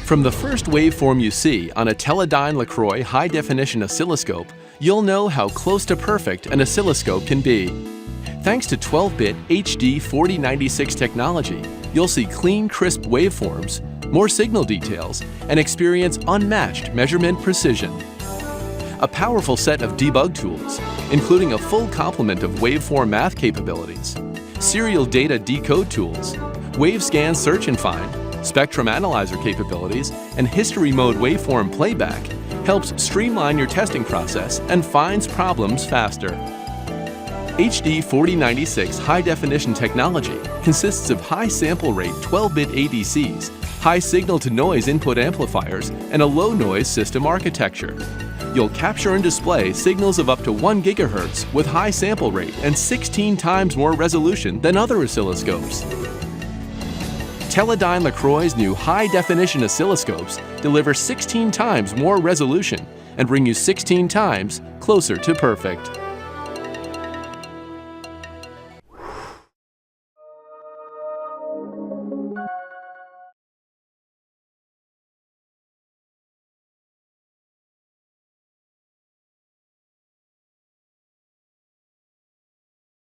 From the first waveform you see on a Teledyne LeCroy high-definition oscilloscope, you'll know how close to perfect an oscilloscope can be. Thanks to 12-bit HD 4096 technology, you'll see clean, crisp waveforms, more signal details, and experience unmatched measurement precision. A powerful set of debug tools, including a full complement of waveform math capabilities, serial data decode tools, wavescan search and find, spectrum analyzer capabilities, and history mode waveform playback helps streamline your testing process and finds problems faster. HD 4096 high-definition technology consists of high sample rate 12-bit ADCs, high signal-to-noise input amplifiers, and a low-noise system architecture. You'll capture and display signals of up to 1 GHz with high sample rate and 16 times more resolution than other oscilloscopes. Teledyne LeCroy's new high-definition oscilloscopes deliver 16 times more resolution and bring you 16 times closer to perfect.